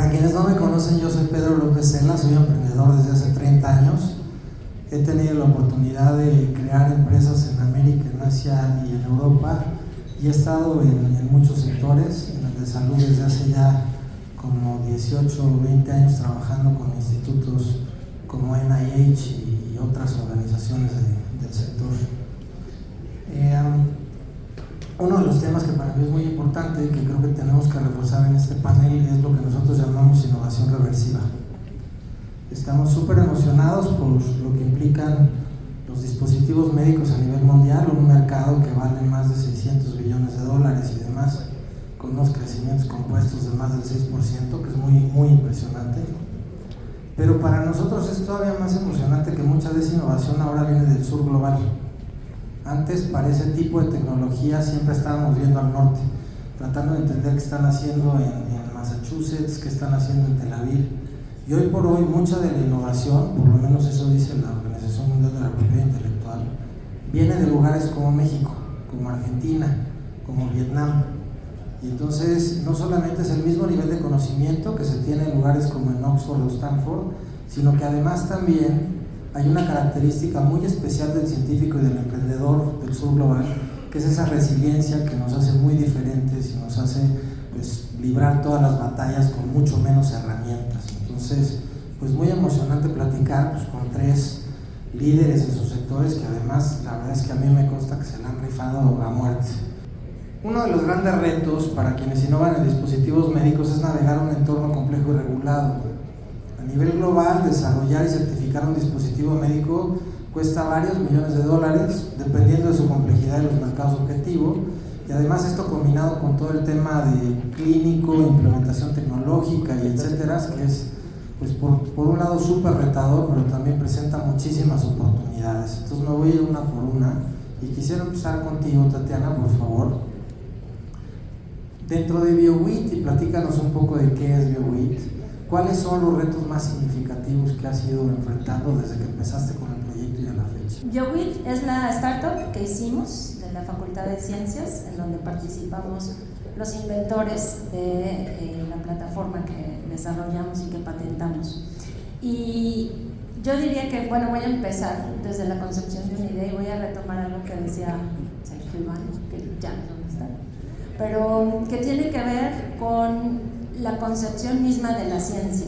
Para quienes no me conocen, yo soy Pedro López Cela, soy emprendedor desde hace 30 años. He tenido la oportunidad de crear empresas en América, en Asia y en Europa, y he estado en muchos sectores, en el de salud desde hace ya como 18 o 20 años trabajando con institutos como NIH y otras organizaciones del sector. Uno de los temas que para mí es muy importante y que creo que tenemos que reforzar en este panel es lo que nosotros llamamos innovación reversiva. Estamos súper emocionados por lo que implican los dispositivos médicos a nivel mundial, un mercado que vale más de $600 billones y demás, con unos crecimientos compuestos de más del 6%, que es muy impresionante. Pero para nosotros es todavía más emocionante que mucha de esa innovación ahora viene del sur global. Antes, para ese tipo de tecnología, siempre estábamos viendo al norte, tratando de entender qué están haciendo en Massachusetts, qué están haciendo en Tel Aviv. Y hoy por hoy, mucha de la innovación, por lo menos eso dice la Organización Mundial de la Propiedad Intelectual, viene de lugares como México, como Argentina, como Vietnam. Y entonces, no solamente es el mismo nivel de conocimiento que se tiene en lugares como en Oxford o Stanford, sino que además también hay una característica muy especial del científico y del emprendedor del sur global, que es esa resiliencia que nos hace muy diferentes y nos hace librar todas las batallas con mucho menos herramientas. Entonces, pues muy emocionante platicar con tres líderes en sus sectores que además, la verdad es que a mí me consta que se la han rifado a muerte. Uno de los grandes retos para quienes innovan en dispositivos médicos es navegar un entorno complejo y regulado. A nivel global, desarrollar y certificar un dispositivo médico cuesta varios millones de dólares, dependiendo de su complejidad y los mercados objetivos, y además esto combinado con todo el tema de clínico, implementación tecnológica y etcétera, que es pues por un lado súper retador, pero también presenta muchísimas oportunidades. Entonces me voy a ir una por una y quisiera empezar contigo, Tatiana, por favor. Dentro de BioWit, y platícanos un poco de qué es BioWit, ¿cuáles son los retos más significativos que has ido enfrentando desde que empezaste con el proyecto y a la fecha? BioWit es la startup que hicimos de la Facultad de Ciencias, en donde participamos los inventores de la plataforma que desarrollamos y que patentamos. Y yo diría que, bueno, voy a empezar desde la concepción de una idea y voy a retomar algo que decía Sergio Iván, que ya no está, pero que tiene que ver con la concepción misma de la ciencia.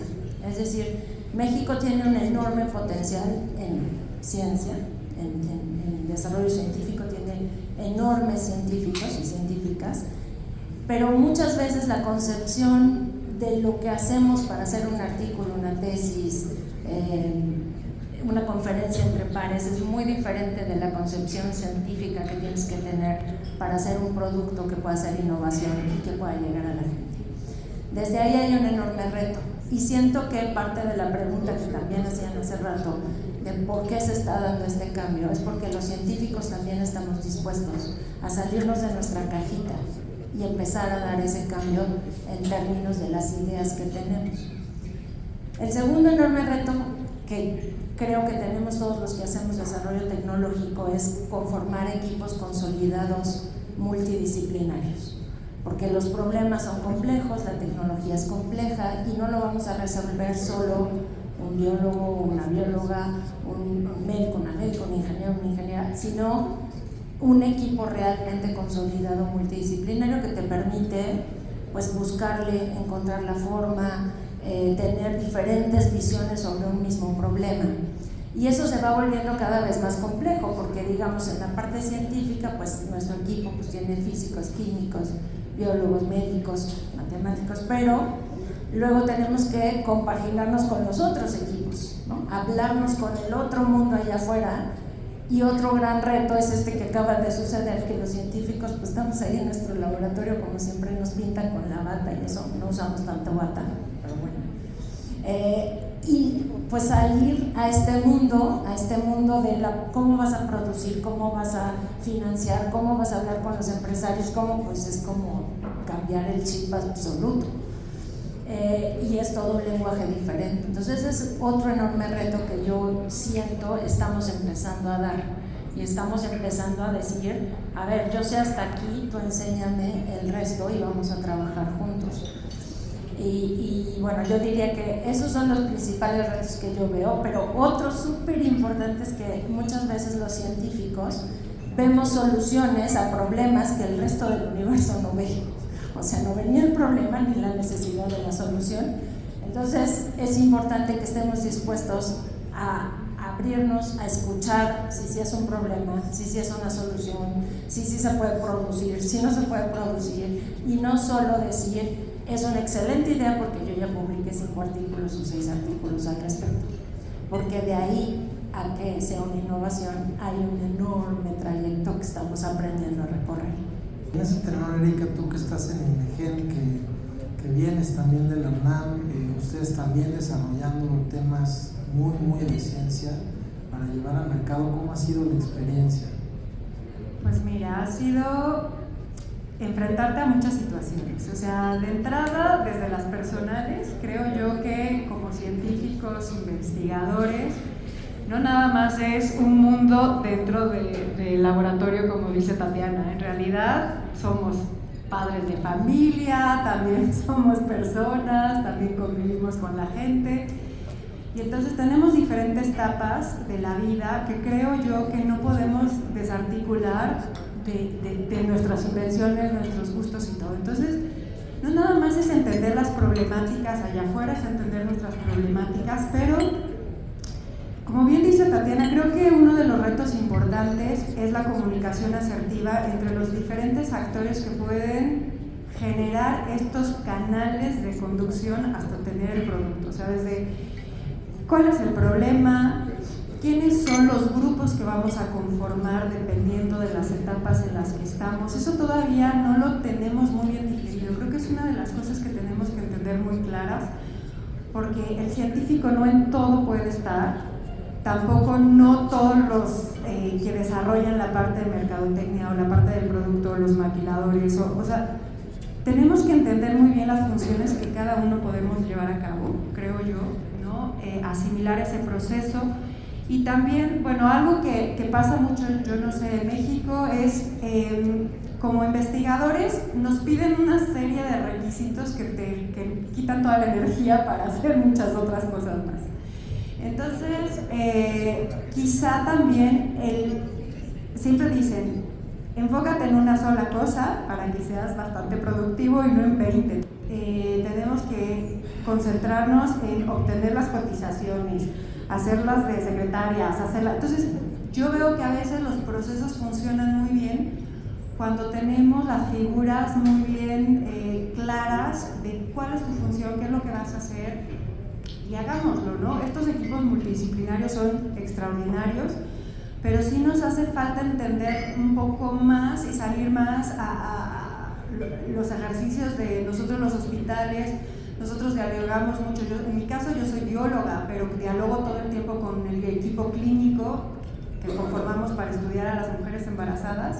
Es decir, México tiene un enorme potencial en ciencia, en desarrollo científico, tiene enormes científicos y científicas, pero muchas veces la concepción de lo que hacemos para hacer un artículo, una tesis, una conferencia entre pares es muy diferente de la concepción científica que tienes que tener para hacer un producto que pueda ser innovación y que pueda llegar a la gente. Desde ahí hay un enorme reto y siento que parte de la pregunta que también hacían hace rato de por qué se está dando este cambio es porque los científicos también estamos dispuestos a salirnos de nuestra cajita y empezar a dar ese cambio en términos de las ideas que tenemos. El segundo enorme reto que creo que tenemos todos los que hacemos desarrollo tecnológico es conformar equipos consolidados multidisciplinarios, porque los problemas son complejos, la tecnología es compleja y no lo vamos a resolver solo un biólogo, una bióloga, un médico, un ingeniero, una ingeniera, sino un equipo realmente consolidado multidisciplinario que te permite pues buscarle, encontrar la forma, tener diferentes visiones sobre un mismo problema. Y eso se va volviendo cada vez más complejo porque, digamos, en la parte científica, pues nuestro equipo pues, tiene físicos, químicos, biólogos, médicos, matemáticos, pero luego tenemos que compaginarnos con los otros equipos, ¿no? Hablarnos con el otro mundo allá afuera. Y otro gran reto es este que acaba de suceder, que los científicos pues estamos ahí en nuestro laboratorio, como siempre nos pintan con la bata y eso, no usamos tanto bata, pero bueno. Y pues salir a este mundo de cómo vas a producir, cómo vas a financiar, cómo vas a hablar con los empresarios, cómo pues es como cambiar el chip absoluto. Y es todo un lenguaje diferente. Entonces ese es otro enorme reto que yo siento estamos empezando a dar y estamos empezando a decir, a ver, yo sé hasta aquí, tú enséñame el resto y vamos a trabajar juntos. Y bueno, yo diría que esos son los principales retos que yo veo, pero otro súper importante es que muchas veces los científicos vemos soluciones a problemas que el resto del universo no ve. O sea, no ven ni el problema ni la necesidad de la solución. Entonces es importante que estemos dispuestos a abrirnos, a escuchar si sí es un problema, si sí es una solución, si sí se puede producir, si no se puede producir, y no solo decir es una excelente idea porque yo ya publiqué 5 artículos o 6 artículos al respecto, porque de ahí a que sea una innovación hay un enorme trayecto que estamos aprendiendo a recorrer. En ese tenor, Erika, tú que estás en INMEGEN, que vienes también de la UNAM, ustedes también desarrollando temas muy de ciencia para llevar al mercado, ¿cómo ha sido la experiencia? Pues mira, ha sido enfrentarte a muchas situaciones. O sea, de entrada, desde las personales, creo yo que como científicos, investigadores, no nada más es un mundo dentro del laboratorio, como dice Tatiana. En realidad somos padres de familia, también somos personas, también convivimos con la gente. Y entonces tenemos diferentes etapas de la vida que creo yo que no podemos desarticular de nuestras invenciones, nuestros gustos y todo. Entonces, no nada más es entender las problemáticas allá afuera, es entender nuestras problemáticas, pero como bien dice Tatiana, creo que uno de los retos importantes es la comunicación asertiva entre los diferentes actores que pueden generar estos canales de conducción hasta tener el producto. O sea, desde cuál es el problema, quiénes son los grupos que vamos a conformar dependiendo de las etapas en las que estamos. Eso todavía no lo tenemos muy bien digerido. Creo que es una de las cosas que tenemos que entender muy claras, porque el científico no en todo puede estar. Tampoco no todos los que desarrollan la parte de mercadotecnia o la parte del producto, los maquiladores, o sea, tenemos que entender muy bien las funciones que cada uno podemos llevar a cabo, creo yo, ¿no? Asimilar ese proceso. Y también, bueno, algo que pasa mucho, yo no sé, en México es, como investigadores nos piden una serie de requisitos que quitan toda la energía para hacer muchas otras cosas más. Entonces, quizá también siempre dicen, enfócate en una sola cosa para que seas bastante productivo y no en 20. Tenemos que concentrarnos en obtener las cotizaciones, hacerlas de secretarias, Entonces, yo veo que a veces los procesos funcionan muy bien cuando tenemos las figuras muy bien claras de cuál es tu función, qué es lo que vas a hacer, y hagámoslo, ¿no? Estos equipos multidisciplinarios son extraordinarios, pero sí nos hace falta entender un poco más y salir más a los ejercicios de nosotros los hospitales. Nosotros dialogamos mucho, en mi caso yo soy bióloga, pero dialogo todo el tiempo con el equipo clínico que conformamos para estudiar a las mujeres embarazadas,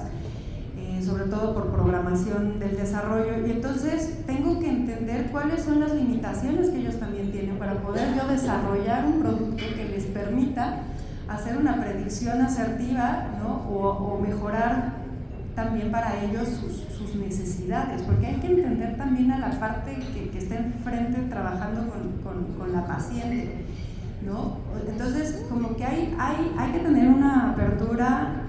sobre todo por programación del desarrollo, y entonces tengo que entender cuáles son las limitaciones que ellos también tienen para poder yo desarrollar un producto que les permita hacer una predicción asertiva, ¿no? o mejorar también para ellos sus necesidades, porque hay que entender también a la parte que está enfrente trabajando con la paciente, ¿no? Entonces, como que hay que tener una apertura,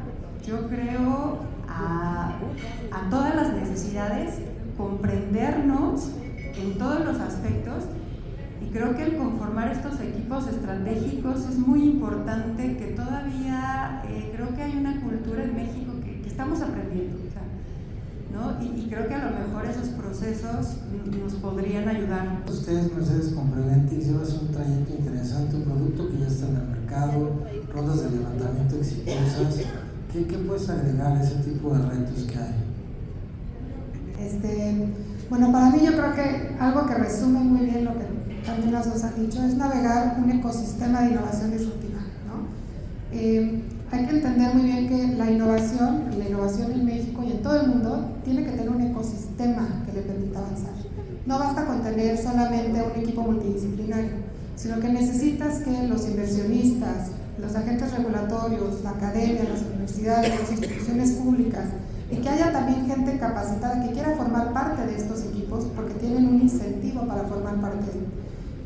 yo creo, a todas las necesidades, comprendernos en todos los aspectos, y creo que el conformar estos equipos estratégicos es muy importante, que todavía creo que hay una cultura en México que estamos aprendiendo, o sea, ¿no? Y creo que a lo mejor esos procesos nos podrían ayudar. Ustedes, Mercedes, con Preventix llevas un trayecto interesante, un producto que ya está en el mercado, rondas de levantamiento exitosas. ¿Qué puedes agregar a ese tipo de retos que hay? Bueno, para mí yo creo que algo que resume muy bien lo que también las dos han dicho es navegar un ecosistema de innovación disruptiva, ¿no? Hay que entender muy bien que la innovación en México y en todo el mundo tiene que tener un ecosistema que le permita avanzar. No basta con tener solamente un equipo multidisciplinario, sino que necesitas que los inversionistas, los agentes regulatorios, la academia, las universidades, las instituciones públicas, y que haya también gente capacitada que quiera formar parte de estos equipos porque tienen un incentivo para formar parte de ellos.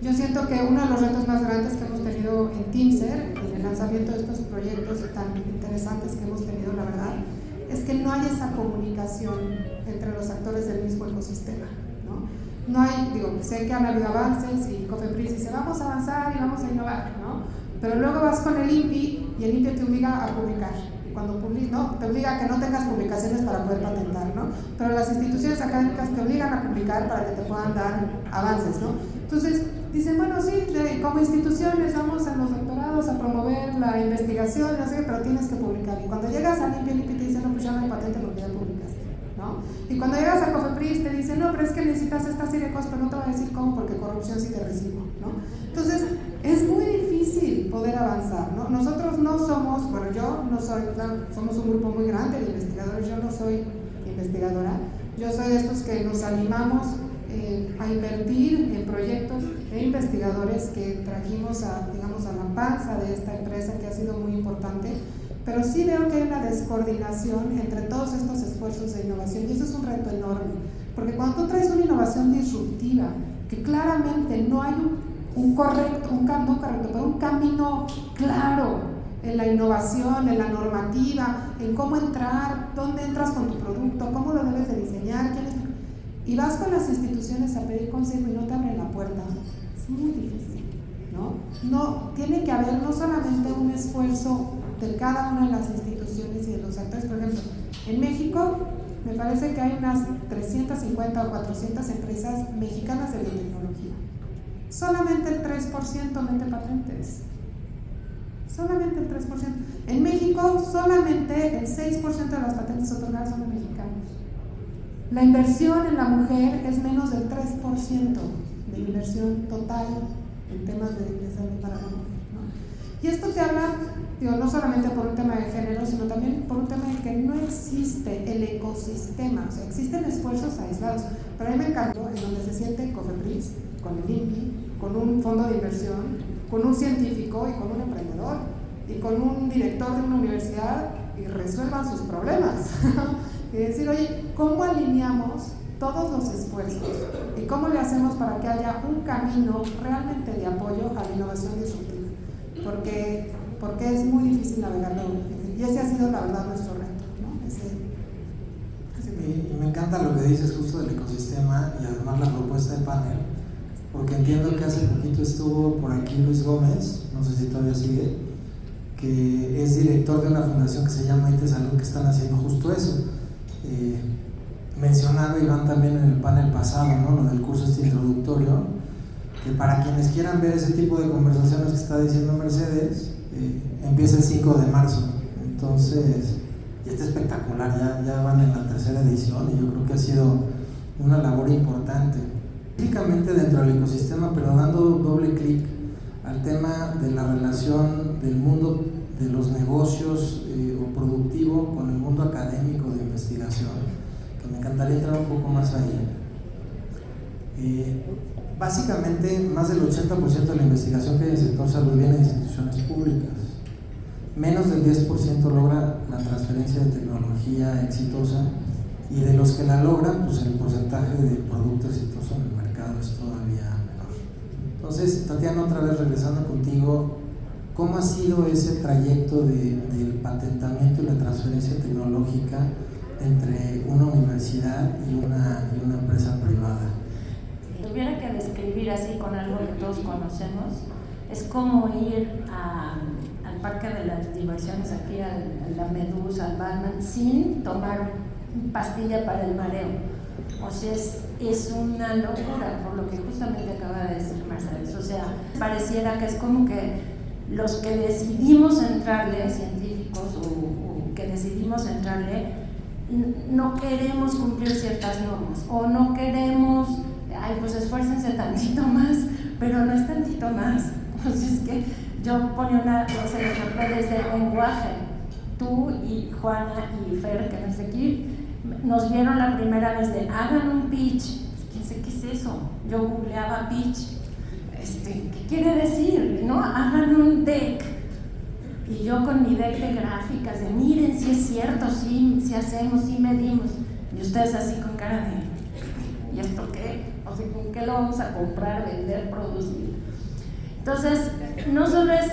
Yo siento que uno de los retos más grandes que hemos tenido en Teamcer, en el lanzamiento de estos proyectos tan interesantes que hemos tenido, la verdad, es que no hay esa comunicación entre los actores del mismo ecosistema, ¿no? No hay, sé que han habido avances y Cofepris dice vamos a avanzar y vamos a innovar, ¿no? Pero luego vas con el INPI y el INPI te obliga a publicar. Y cuando publicas, te obliga a que no tengas publicaciones para poder patentar, ¿no? Pero las instituciones académicas te obligan a publicar para que te puedan dar avances, ¿no? Entonces, dicen, bueno, sí, como instituciones vamos en los doctorados a promover la investigación, no sé, pero tienes que publicar. Y cuando llegas al INPI, el INPI te dice, no, pues ya no hay patente porque ya publicaste, ¿no? Y cuando llegas a Cofepris te dicen, no, pero es que necesitas esta serie de cosas, pero no te voy a decir cómo porque corrupción sí te recibo, ¿no? Entonces, es muy difícil poder avanzar, ¿no? Nosotros no somos, bueno, yo no soy, claro, somos un grupo muy grande de investigadores, yo no soy investigadora, yo soy de estos que nos animamos a invertir en proyectos e investigadores que trajimos a la panza de esta empresa que ha sido muy importante, pero sí veo que hay una descoordinación entre todos estos esfuerzos de innovación y eso es un reto enorme, porque cuando tú traes una innovación disruptiva, que claramente no hay un camino claro en la innovación, en la normativa, en cómo entrar, dónde entras con tu producto, cómo lo debes de diseñar, y vas con las instituciones a pedir consejo y no te abren la puerta, es muy difícil, ¿no? No, tiene que haber no solamente un esfuerzo de cada una de las instituciones y de los actores. Por ejemplo, en México me parece que hay unas 350 o 400 empresas mexicanas de biotecnología. Solamente el 3% mete patentes. Solamente el 3%. En México, solamente el 6% de las patentes otorgadas son de mexicanos. La inversión en la mujer es menos del 3% de la inversión total en temas de salud para la mujer, ¿no? Y esto te habla, no solamente por un tema de género, sino también por un tema de que no existe el ecosistema, o sea, existen esfuerzos aislados, pero a mí me encantó en donde se siente Cofepris, con el INPI, con un fondo de inversión, con un científico y con un emprendedor, y con un director de una universidad y resuelvan sus problemas. Y decir, oye, ¿cómo alineamos todos los esfuerzos? ¿Y cómo le hacemos para que haya un camino realmente de apoyo a la innovación disruptiva? Porque es muy difícil navegarlo. Y ese ha sido, la verdad, nuestro reto, ¿no? Y me encanta lo que dices justo del ecosistema y además la propuesta del panel, porque entiendo que hace poquito estuvo por aquí Luis Gómez, no sé si todavía sigue, que es director de una fundación que se llama IT Salud, que están haciendo justo eso. Mencionado Iván también en el panel pasado, ¿no? Lo del curso introductorio, que para quienes quieran ver ese tipo de conversaciones que está diciendo Mercedes, empieza el 5 de marzo, entonces, y está espectacular, ya van en la 3ª edición y yo creo que ha sido una labor importante, específicamente dentro del ecosistema, pero dando doble clic al tema de la relación del mundo de los negocios o productivo con el mundo académico de investigación, que me encantaría entrar un poco más ahí. Básicamente, más del 80% de la investigación que hay en el sector salud viene de instituciones públicas. Menos del 10% logra la transferencia de tecnología exitosa y de los que la logran, pues el porcentaje de producto exitoso en el mercado es todavía menor. Entonces, Tatiana, otra vez regresando contigo, ¿cómo ha sido ese trayecto del patentamiento y la transferencia tecnológica entre una universidad y una empresa privada? Si tuviera que describir así con algo que todos conocemos, es como ir al parque de las diversiones, aquí a la Medusa, al Batman, sin tomar pastilla para el mareo. O sea, es una locura, por lo que justamente acaba de decir Mercedes. O sea, pareciera que es como que los que decidimos entrarle, científicos o que decidimos entrarle, no queremos cumplir ciertas normas o no queremos, pues esfuércense tantito más, pero no es tantito más. Pues es que yo ponía ese ejemplo desde el lenguaje. Tú y Juana y Fer, que no es de aquí, nos vieron la primera vez de hagan un pitch. ¿Quién sé qué es eso? Yo googleaba pitch. ¿Qué quiere decir? ¿No? Hagan un deck. Y yo con mi deck de gráficas de miren si es cierto, si hacemos, si medimos. Y ustedes así con cara de ¿y esto qué? O sea, ¿con qué lo vamos a comprar, vender, producir? Entonces, no solo es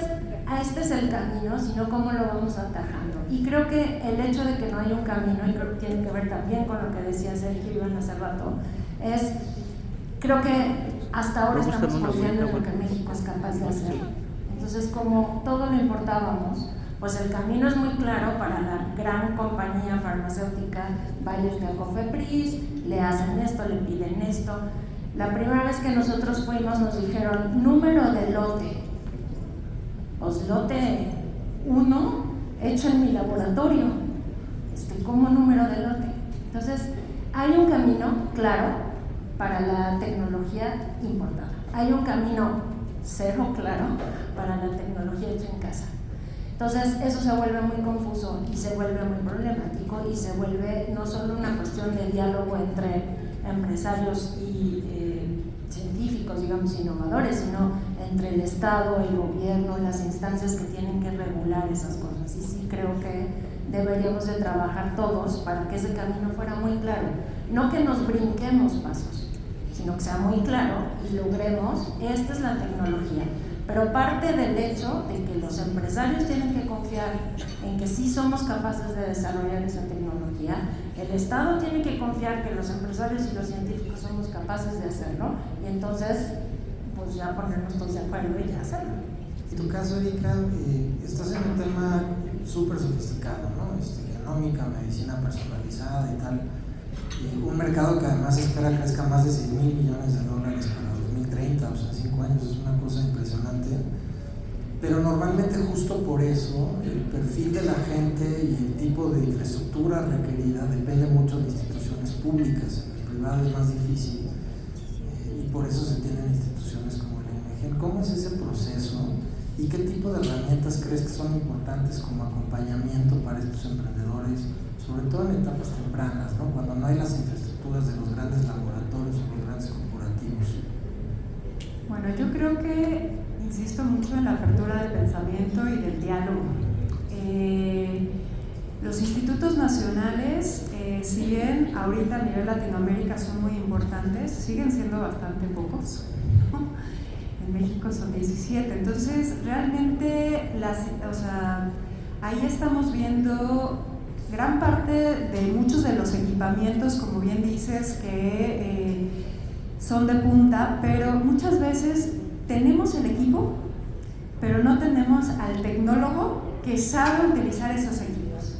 este es el camino, sino cómo lo vamos atajando. Y creo que el hecho de que no hay un camino, y creo que tiene que ver también con lo que decía Sergio Iván hace rato, es, creo que hasta ahora estamos confiando en lo que México es capaz de hacer. Entonces, como todo lo importábamos, pues el camino es muy claro para la gran compañía farmacéutica, vayas a Cofepris, le hacen esto, le piden esto. La primera vez que nosotros fuimos nos dijeron, número de lote, pues lote 1 hecho en mi laboratorio, ¿cómo número de lote? Entonces, hay un camino claro para la tecnología importada, hay un camino cero claro para la tecnología hecha en casa. Entonces eso se vuelve muy confuso y se vuelve muy problemático y se vuelve no solo una cuestión de diálogo entre empresarios y científicos, digamos, innovadores, sino entre el Estado, el gobierno, las instancias que tienen que regular esas cosas. Y sí creo que deberíamos de trabajar todos para que ese camino fuera muy claro. No que nos brinquemos pasos, sino que sea muy claro y logremos, esta es la tecnología. Pero parte del hecho de que los empresarios tienen que confiar en que sí somos capaces de desarrollar esa tecnología, el Estado tiene que confiar que los empresarios y los científicos somos capaces de hacerlo, y entonces pues ya ponernos todos de acuerdo y ya hacerlo. En tu caso, Erika, estás en un tema súper sofisticado, ¿no? Genómica, medicina personalizada y tal. Un mercado que además espera crezca más de $100,000 millones para 2030, o sea, 5 años, es una cosa impresionante. Pero normalmente justo por eso el perfil de la gente y el tipo de infraestructura requerida depende mucho de instituciones públicas. El privado es más difícil y por eso se tienen instituciones como el INMEGEN. ¿Cómo es ese proceso y qué tipo de herramientas crees que son importantes como acompañamiento para estos emprendedores, sobre todo en etapas tempranas, ¿no? Cuando no hay las infraestructuras de los grandes laboratorios o los grandes corporativos? Bueno, yo creo que insisto mucho en la apertura del pensamiento y del diálogo. Los institutos nacionales, si bien ahorita a nivel Latinoamérica son muy importantes, siguen siendo bastante pocos, ¿no? En México son 17, entonces realmente ahí estamos viendo gran parte de muchos de los equipamientos, como bien dices, que son de punta, pero muchas veces tenemos el equipo, pero no tenemos al tecnólogo que sabe utilizar esos equipos.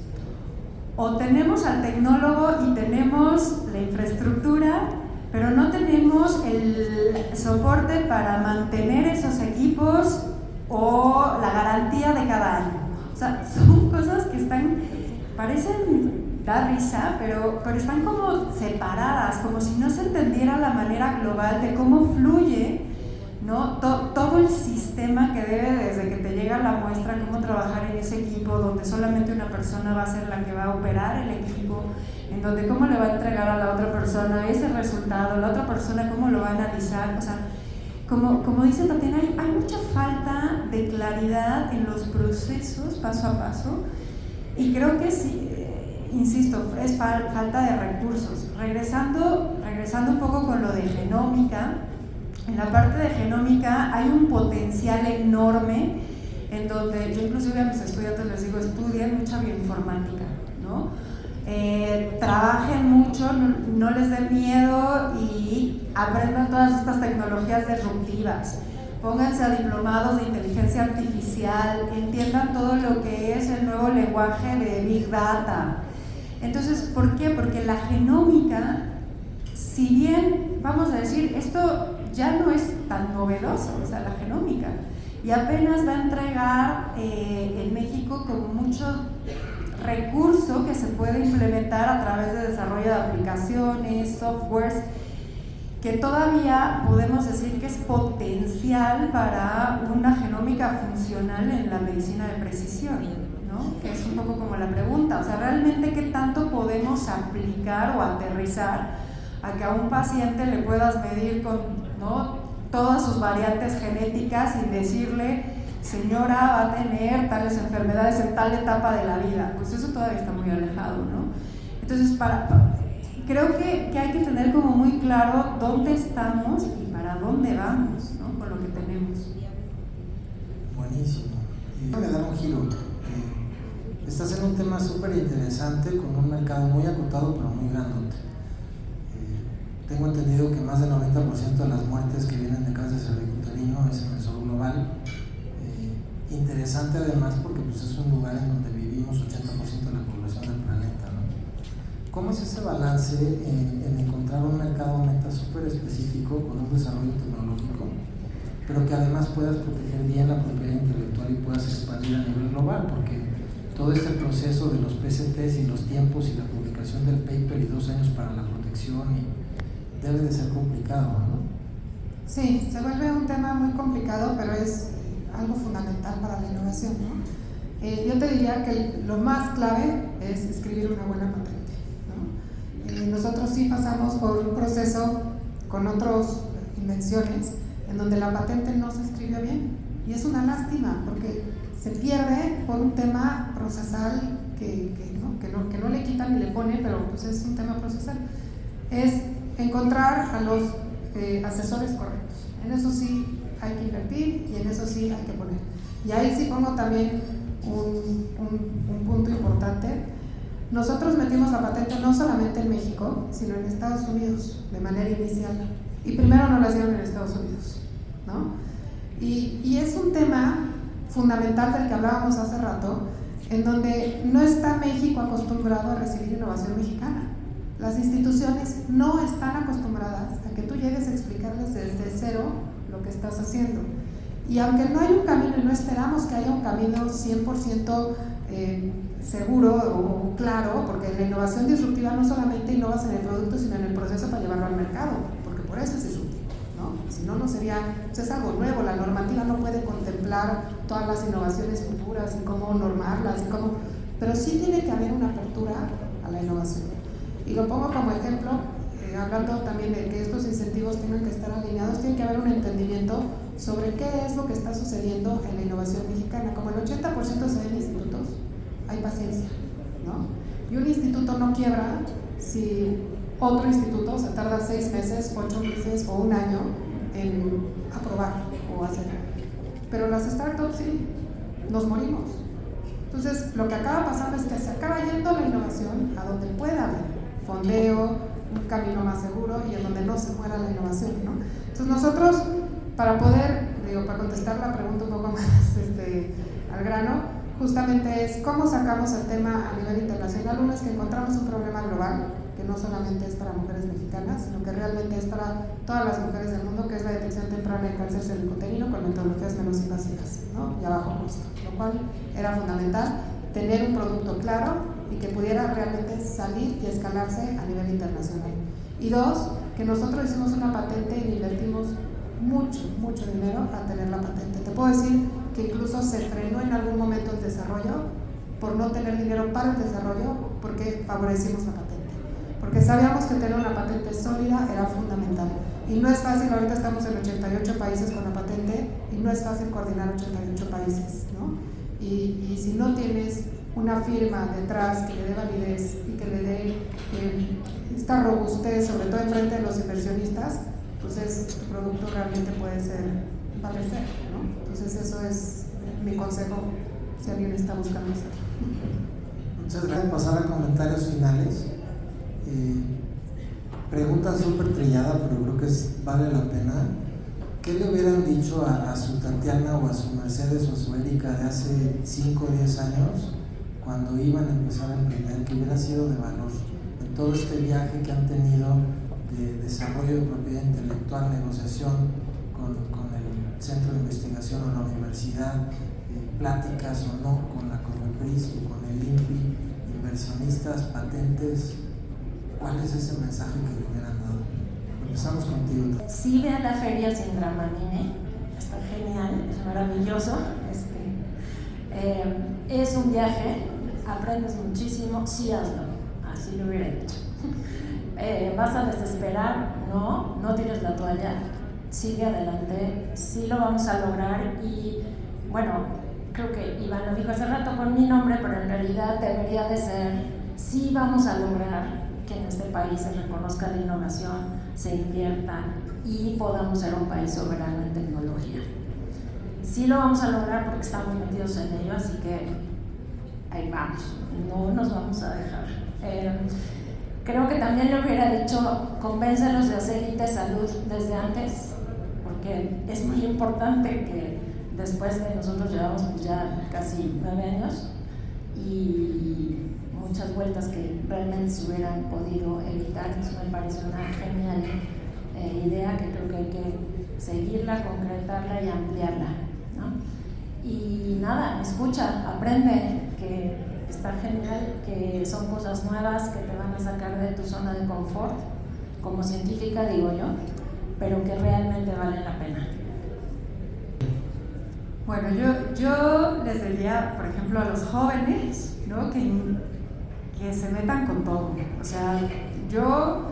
O tenemos al tecnólogo y tenemos la infraestructura, pero no tenemos el soporte para mantener esos equipos o la garantía de cada año. O sea, son cosas que parecen dar risa, pero están como separadas, como si no se entendiera la manera global de cómo fluye, ¿no? Todo el sistema que debe, desde que te llega la muestra, cómo trabajar en ese equipo, donde solamente una persona va a ser la que va a operar el equipo, en donde cómo le va a entregar a la otra persona ese resultado, la otra persona cómo lo va a analizar. O sea, como dice Tatiana, hay mucha falta de claridad en los procesos paso a paso, y creo que sí, insisto, es falta de recursos. Regresando un poco con lo de genómica, en la parte de genómica hay un potencial enorme en donde yo inclusive a mis estudiantes les digo, estudien mucha bioinformática, ¿no? Trabajen mucho, no les den miedo y aprendan todas estas tecnologías disruptivas. Pónganse a diplomados de inteligencia artificial, entiendan todo lo que es el nuevo lenguaje de Big Data. Entonces, ¿por qué? Porque la genómica, si bien, vamos a decir, esto ya no es tan novedoso, o sea, la genómica, y apenas va a entregar en México con mucho recurso que se puede implementar a través de desarrollo de aplicaciones, softwares, que todavía podemos decir que es potencial para una genómica funcional en la medicina de precisión, ¿no? Que es un poco como la pregunta, o sea, realmente qué tanto podemos aplicar o aterrizar a que a un paciente le puedas medir con, ¿no?, todas sus variantes genéticas y decirle señora va a tener tales enfermedades en tal etapa de la vida, pues eso todavía está muy alejado, ¿no? Entonces, creo que hay que tener como muy claro dónde estamos y para dónde vamos, ¿no? Con lo que tenemos. Buenísimo. Déjame dar un giro. Estás en un tema súper interesante con un mercado muy acotado pero muy grandote. Tengo entendido que más del 90% de las muertes que vienen de cáncer cervicuterino es en el sur global. Interesante además porque pues, es un lugar en donde vivimos 80% de la población del planeta, ¿no? ¿Cómo es ese balance en encontrar un mercado meta súper específico con un desarrollo tecnológico, pero que además puedas proteger bien la propiedad intelectual y puedas expandir a nivel global? Porque todo este proceso de los PCTs y los tiempos y la publicación del paper y 2 años para la protección debe de ser complicado, ¿no? Sí, se vuelve un tema muy complicado, pero es algo fundamental para la innovación, ¿no? Yo te diría que lo más clave es escribir una buena patente, ¿no? Nosotros sí pasamos por un proceso con otras invenciones en donde la patente no se escribió bien, y es una lástima porque se pierde por un tema procesal que no le quitan ni le ponen, pero pues es un tema procesal. Es encontrar a los asesores correctos. En eso sí hay que invertir y en eso sí hay que poner. Y ahí sí pongo también un punto importante. Nosotros metimos la patente no solamente en México, sino en Estados Unidos de manera inicial. Y primero no la hicieron en Estados Unidos, ¿no? Y es un tema fundamental del que hablábamos hace rato, en donde no está México acostumbrado a recibir innovación mexicana. Las instituciones no están acostumbradas a que tú llegues a explicarles desde cero lo que estás haciendo. Y aunque no hay un camino, y no esperamos que haya un camino 100% seguro o claro, porque la innovación disruptiva no solamente innovas en el producto, sino en el proceso para llevarlo al mercado, porque por eso es disruptivo, ¿no? Si no, no sería, pues es algo nuevo. La normativa no puede contemplar todas las innovaciones futuras y cómo normarlas, pero sí tiene que haber una apertura a la innovación. Y lo pongo como ejemplo, hablando también de que estos incentivos tengan que estar alineados, tiene que haber un entendimiento sobre qué es lo que está sucediendo en la innovación mexicana. Como el 80% se ve en institutos, hay paciencia, ¿no? Y un instituto no quiebra si otro instituto se tarda 6 meses, 8 meses o 1 año en aprobar o hacer. Pero las startups sí, nos morimos. Entonces, lo que acaba pasando es que se acaba yendo la innovación a donde pueda haber fondeo, un camino más seguro y en donde no se muera la innovación, ¿no? Entonces nosotros, para contestar la pregunta un poco más al grano, justamente es cómo sacamos el tema a nivel internacional. Uno es que encontramos un problema global, que no solamente es para mujeres mexicanas, sino que realmente es para todas las mujeres del mundo, que es la detección temprana de cáncer cervicuterino con metodologías menos invasivas, ¿no? Y a bajo costo, lo cual era fundamental tener un producto claro y que pudiera realmente salir y escalarse a nivel internacional. Y 2, que nosotros hicimos una patente y invertimos mucho dinero a tener la patente. Te puedo decir que incluso se frenó en algún momento el desarrollo por no tener dinero para el desarrollo, porque favorecimos la patente. Porque sabíamos que tener una patente sólida era fundamental. Y no es fácil, ahorita estamos en 88 países con la patente y no es fácil coordinar 88 países, ¿no? Y si no tienes una firma detrás que le dé validez y que le dé esta robustez, sobre todo en frente de los inversionistas, entonces tu producto realmente puede valer cero, ¿no? Entonces eso es mi consejo si alguien está buscando hacerlo. Muchas gracias. Pasar a comentarios finales. Pregunta súper trillada, pero creo que vale la pena. ¿Qué le hubieran dicho a su Tatiana o a su Mercedes o a su Erika de hace 5 o 10 años cuando iban a empezar a emprender, que hubiera sido de valor en todo este viaje que han tenido de desarrollo de propiedad intelectual, negociación con el centro de investigación o la universidad, pláticas o no con la COFEPRIS o con el INPI, inversionistas, patentes? ¿Cuál es ese mensaje que le hubieran dado? Empezamos contigo. Sí, vean la feria sin Dramamine, está genial, es maravilloso. Es un viaje, aprendes muchísimo, sí hazlo, así lo hubiera hecho. ¿Vas a desesperar? No tires la toalla, sigue adelante, sí lo vamos a lograr. Y bueno, creo que Iván lo dijo hace rato con mi nombre, pero en realidad debería de ser, sí vamos a lograr que en este país se reconozca la innovación, se invierta y podamos ser un país soberano en tecnología. Sí lo vamos a lograr porque estamos metidos en ello, así que ahí vamos, no nos vamos a dejar. Creo que también le hubiera dicho, convéncelos de hacer IT Salud desde antes, porque es muy importante que después de nosotros llevamos pues ya casi 9 años y muchas vueltas que realmente se hubieran podido evitar. Eso me parece una genial idea que creo que hay que seguirla, concretarla y ampliarla, ¿no? Y nada, escucha, aprende, que está genial, que son cosas nuevas que te van a sacar de tu zona de confort, como científica digo yo, pero que realmente valen la pena. Bueno, yo les diría, por ejemplo, a los jóvenes, ¿no? que se metan con todo. O sea, yo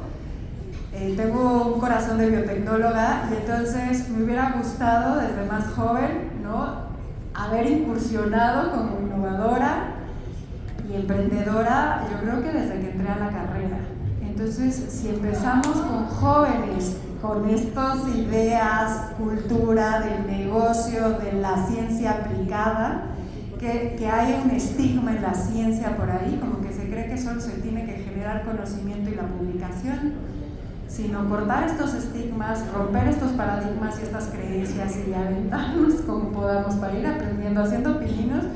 tengo un corazón de biotecnóloga y entonces me hubiera gustado desde más joven, ¿no?, haber incursionado como innovadora y emprendedora, yo creo que desde que entré a la carrera. Entonces, si empezamos con jóvenes, con estas ideas, cultura del negocio, de la ciencia aplicada, que hay un estigma en la ciencia por ahí, como que se cree que solo se tiene que generar conocimiento y la publicación, sino cortar estos estigmas, romper estos paradigmas y estas creencias y aventarnos como podamos para ir aprendiendo, haciendo pininos.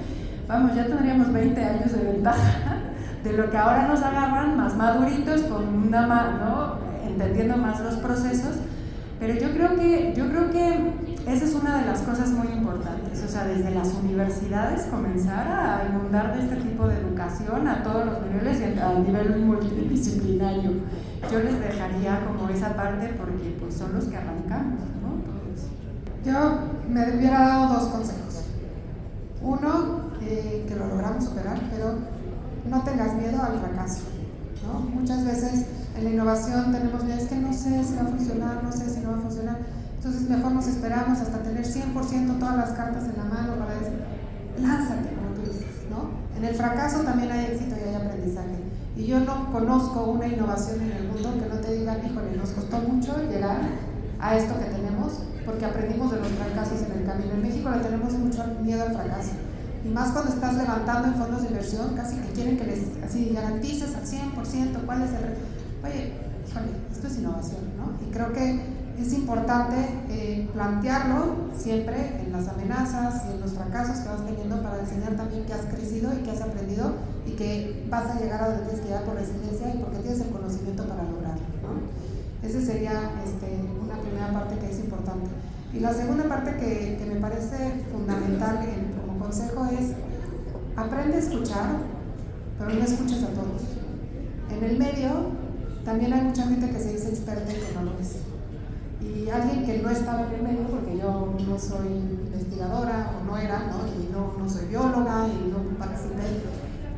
Vamos, ya tendríamos 20 años de ventaja de lo que ahora nos agarran más maduritos, con una ¿no?, entendiendo más los procesos. Pero yo creo que esa es una de las cosas muy importantes, o sea, desde las universidades comenzar a inundar de este tipo de educación a todos los niveles y a nivel multidisciplinario. Yo les dejaría como esa parte porque pues son los que arrancamos, ¿no? Todos. Yo me hubiera dado 2 consejos. Uno, que lo logramos superar, pero no tengas miedo al fracaso, ¿no? Muchas veces en la innovación tenemos miedo, es que no sé si va a funcionar, no sé si no va a funcionar. Entonces mejor nos esperamos hasta tener 100% todas las cartas en la mano para decir, lánzate, como tú dices, ¿no? En el fracaso también hay éxito y hay aprendizaje. Y yo no conozco una innovación en el mundo que no te digan, híjole, nos costó mucho llegar a esto que tenemos, porque aprendimos de los fracasos en el camino. En México le tenemos mucho miedo al fracaso. Y más cuando estás levantando en fondos de inversión, casi que quieren que les así garantices al 100% cuál es el... Oye, híjole, esto es innovación, ¿no? Y creo que es importante plantearlo siempre en las amenazas y en los fracasos que vas teniendo para enseñar también que has crecido y que has aprendido y que vas a llegar a donde tienes que llegar por resiliencia y porque tienes el conocimiento para lograrlo, ¿no? Esa sería una primera parte que es importante. Y la segunda parte que me parece fundamental como consejo es aprende a escuchar, pero no escuches a todos. En el medio también hay mucha gente que se dice experta y que no lo es. Y alguien que no estaba en el medio, porque yo no soy investigadora o no era, ¿no? Y no soy bióloga y no participé,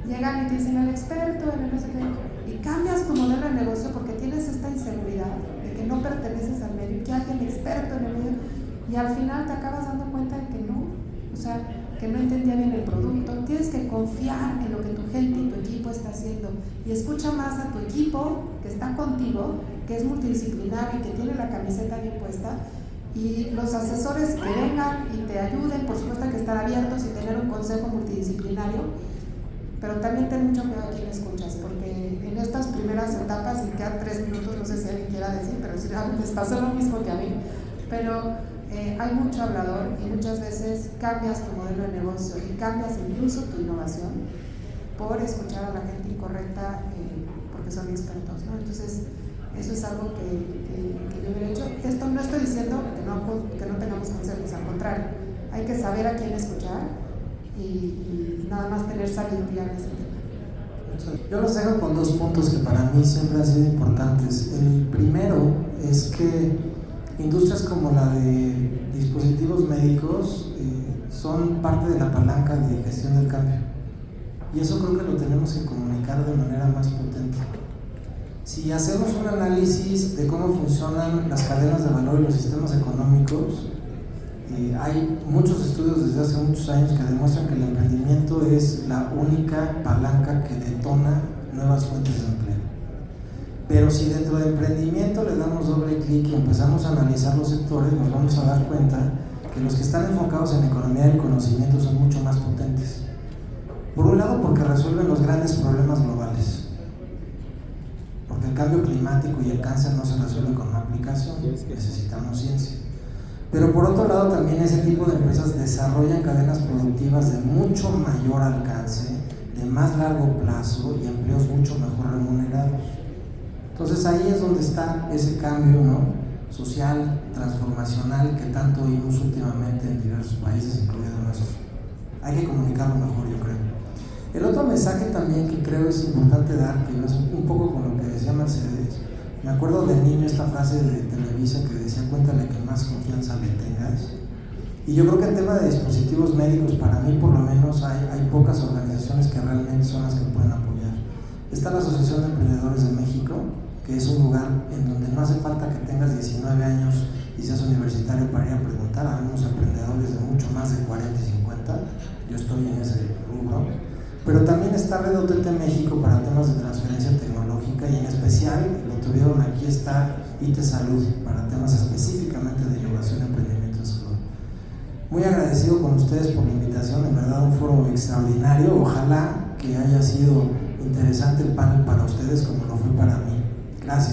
llegan y te dicen el experto en el no sé qué, y cambias tu modelo de negocio porque tienes esta inseguridad de que no perteneces al medio y que alguien experto en el medio, y al final te acabas dando cuenta de que no, o sea, que no entendía bien el producto. Tienes que confiar en lo que tu gente y tu equipo está haciendo y escucha más a tu equipo que está contigo, que es multidisciplinario y que tiene la camiseta bien puesta, y los asesores que vengan y te ayuden, por supuesto hay que estar abiertos y tener un consejo multidisciplinario, pero también ten mucho cuidado a quién escuchas, porque en estas primeras etapas, y quedan 3 minutos, no sé si alguien quiera decir, pero si les pasó lo mismo que a mí, pero hay mucho hablador y muchas veces cambias tu modelo de negocio y cambias incluso tu innovación por escuchar a la gente incorrecta porque son expertos, ¿no? Entonces eso es algo que yo hubiera hecho. Esto no estoy diciendo que no tengamos consejos, al contrario, hay que saber a quién escuchar y nada más tener sabiduría en ese tema. Yo los dejo con 2 puntos que para mí siempre han sido importantes. El primero es que industrias como la de dispositivos médicos son parte de la palanca de gestión del cambio. Y eso creo que lo tenemos que comunicar de manera más potente. Si hacemos un análisis de cómo funcionan las cadenas de valor y los sistemas económicos, Hay muchos estudios desde hace muchos años que demuestran que el emprendimiento es la única palanca que detona nuevas fuentes de empleo. Pero si dentro de emprendimiento le damos doble clic y empezamos a analizar los sectores, nos vamos a dar cuenta que los que están enfocados en economía del conocimiento son mucho más potentes. Por un lado, porque resuelven los grandes problemas globales, porque el cambio climático y el cáncer no se resuelven con una aplicación, necesitamos ciencia. Pero por otro lado, también ese tipo de empresas desarrollan cadenas productivas de mucho mayor alcance, de más largo plazo y empleos mucho mejor remunerados. Entonces ahí es donde está ese cambio, ¿no?, social, transformacional, que tanto oímos últimamente en diversos países, incluido el nuestro. Hay que comunicarlo mejor, yo creo. El otro mensaje también que creo es importante dar, que es un poco con lo que decía Mercedes. Me acuerdo de niño esta frase de Televisa que decía: cuéntale que más confianza le tengas. Y yo creo que en tema de dispositivos médicos, para mí por lo menos, hay pocas organizaciones que realmente son las que pueden apoyar. Está la Asociación de Emprendedores de México, que es un lugar en donde no hace falta que tengas 19 años y seas universitario para ir a preguntar. Hay unos emprendedores de mucho más de 40 y 50, yo estoy en ese rubro. Pero también está Red OTT México para temas de transferencia tecnológica, y en especial, lo tuvieron aquí, está IT Salud para temas específicamente de innovación y emprendimiento en salud. Muy agradecido con ustedes por la invitación, en verdad un foro extraordinario. Ojalá que haya sido interesante el panel para ustedes como lo fue para mí. Gracias.